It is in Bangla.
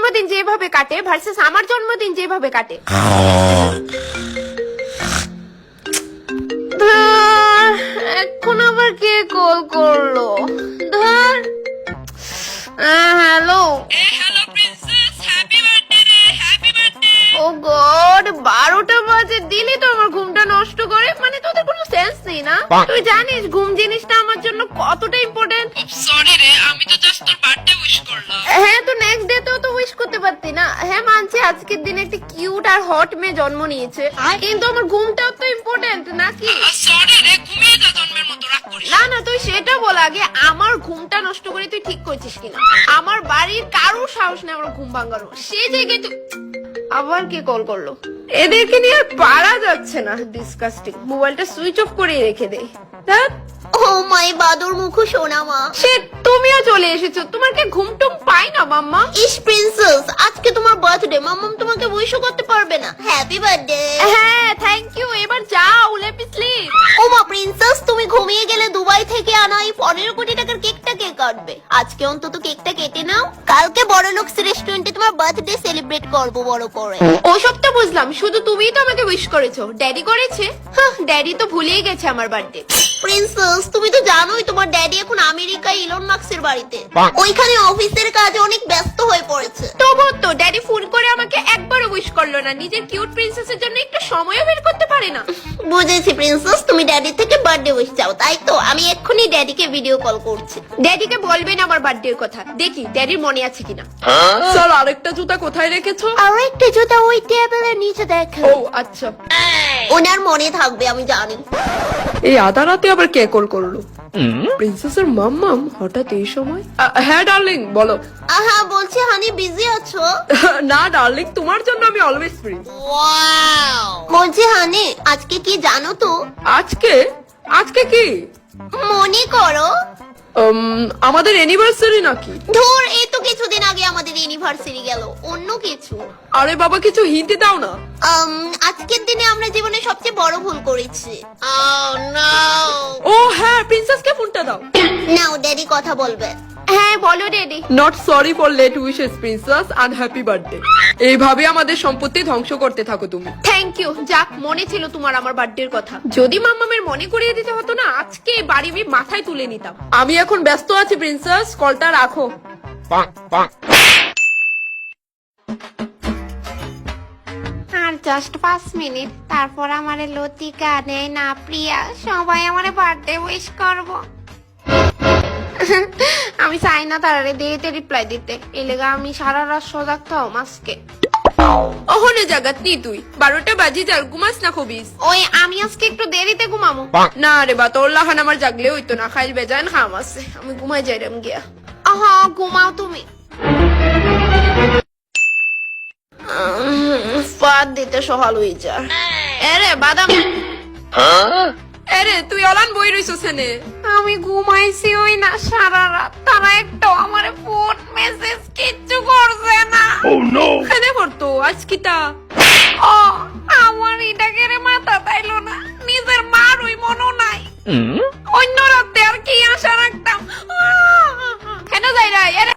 জন্মদিন যেভাবে কাটে ভার্সেস আমার জন্মদিন যেভাবে কাটে। এখন আবার কে কল করলো? ধর। হ্যালো। ও গড, 12টা বাজে, দিলি তো আমার ঘুমটা নষ্ট করে। মানে তোদের কোনো সেন্স নেই না? তুই জানিস ঘুম জিনিসটা আমার জন্য কতটা ইম্পর্টেন্ট? সরি রে, আমি তো জাস্ট তোর বার্থডে উইশ করলাম। হ্যাঁ, তো নেক্সট ডে তো উইশ করতে পারতি না? হ্যাঁ মানছি আজকের দিনে একটা কিউট আর হট মেয়ে জন্ম নিয়েছে, কিন্তু আমার ঘুমটাও তো ইম্পর্টেন্ট নাকি? সরি রে, ঘুমিয়ে যা জন্মের মতো, রাগ করিস না না, তুই সেটা বল আগে, আমার ঘুমটা নষ্ট করে তুই ঠিক করছিস কিনা? আমার বাড়ির কারোর সাহস নেই আমার ঘুম ভাঙানো, সেই জায়গায় তুই। আবার কে কল করলো? এদেরকে নিয়ে আর পারা যাচ্ছে না, ডিসকাস্টিং। মোবাইলটা সুইচ অফ করে রেখে দে। ও মাই বাদর মুখো সোনা মা। সে তুমিও চলে এসেছো, তোমার কি ঘুম টুম পাই না মাম্মা? ইস প্রিন্সেস, আজকে তোমার বার্থডে, মাম্মাম তোমাকে উইশও করতে পারবে না। Happy birthday. হ্যাঁ থ্যাংক ইউ, এবার যাও, লেট মি স্লিপ। ও মা প্রিন্সেস, তুমি ঘুমিয়ে গেলে দুবাই থেকে আনা এই 15 কোটি টাকার কেকটা কে কাটবে? আজকে অন্তত কেকটা কেটে নাও, কালকে বড় লোকস রেস্টুরেন্টে তোমার বার্থডে সেলিব্রেট করবো বড় করে। ওসব তো বুঝলাম, শুধু তুমিই তো আমাকে উইশ করেছো, ড্যাডি করেছে? ড্যাডি তো ভুলেই গেছে আমার বার্থডে। প্রিন্সেস, তুমি তো জানোই তোমার ড্যাডি এখন আমেরিকায় ইলন মাস্কের বাড়িতে, ওইখানে অফিসের কাজে অনেক ব্যস্ত হয়ে পড়েছে। তবুও তো ড্যাডি ফোন করে আমাকে একবারও উইশ করলো না, নিজের কিউট প্রিন্সেসের জন্য একটু সময়ও বের করতে পারে না। বুঝেছি প্রিন্সেস, তুমি ড্যাডি থেকে বার্থডে উইশ চাও, তাই তো আমি এক্ষুনি ড্যাডিকে ভিডিও কল করছি। ড্যাডিকে বলবেন আমার বার্থডের কথা, দেখি ড্যাডির মনে আছে কিনা। স্যার, আরেকটা জুতা কোথায় রেখেছো? আর একটা জুতা ওই টেবিলের নিচে দেখো। ও আচ্ছা। ওনার মনে থাকবে আমি জানি। এই আধা রাতে আবার কে কল করলো? প্রিন্সেসের মাম্মাম হঠাৎ এই সময়? হ্যাঁ ডার্লিং, বলো। হ্যাঁ বলছি, হানি বিজি আছো? না ডার্লিং, তোমার জন্য আমি অলওয়েজ ফ্রি। বলছি হানি, আজকে কি জানো তো? আজকে? আজকে কি? মনে করো। আমাদের অ্যানিভার্সারি নাকি? ধুর, এই তো কিছুদিন আগে আমাদের ইউনিভার্সিটি গেল, অন্য কিছু। আরে বাবা, কিছু হিন্ট দাও না। আজকের দিনে আমরা জীবনে সবচেয়ে বড় ভুল করেছি। ও হ্যাঁ, প্রিন্সেসকে ফোনটা দাও। নাও ড্যাডি কথা বলবে। হ্যাঁ বলো daddy. Not sorry for late wishes princess, and happy birthday. এইভাবে আমাদের সম্পত্তি ধ্বংস করতে থাকো তুমি। থ্যাংক ইউ, যাক মনে ছিল তোমার আমার বার্থডের কথা। যদি মাম্মামের মনে করিয়ে দিতে হতো না, আজকে এই বাড়ি আমি মাথায় তুলে নিতাম। আমি এখন ব্যস্ত আছি প্রিন্সেস, কলটা রাখো। আর জাস্ট 5 মিনিট, তারপর আমারে লতিকা নেই না প্রিয়া সবাই আমারে বার্থডে উইশ করব। আমি চাই না তারারে দেরিতে রিপ্লাই দিতে, এলেগা আমি সারা রাত সজাগ থাও মাসকে। ওহনে জাগাত নি তুই, 12টা বাজি যার, ঘুমাস না খবিস। ওই আমি আজকে একটু দেরিতে ঘুমামো। না রে বা, তোর লাহান আমার জাগলে হইতো না, খাইল বেজান খাম আছে, আমি ঘুমাই যাইরাম গিয়া। ঘুমাও তুমি। পাত দিতে সহাল হয়ে যা। এরে বাদাম। আরে তুই অলান বই রইছস এনে? আমি ঘুমাইছি ওই না সারা রাত, তারা একটু আমারে ফোন মেসেজ কিচ্ছু করছে না। এনে করতো আজ কিতা? আমার এটাকে রে মাথা তাইলো না, নিজের মার ওই মনও নাই। অন্য রাতে আর কি আশা রাখতাম। কেন যাই রা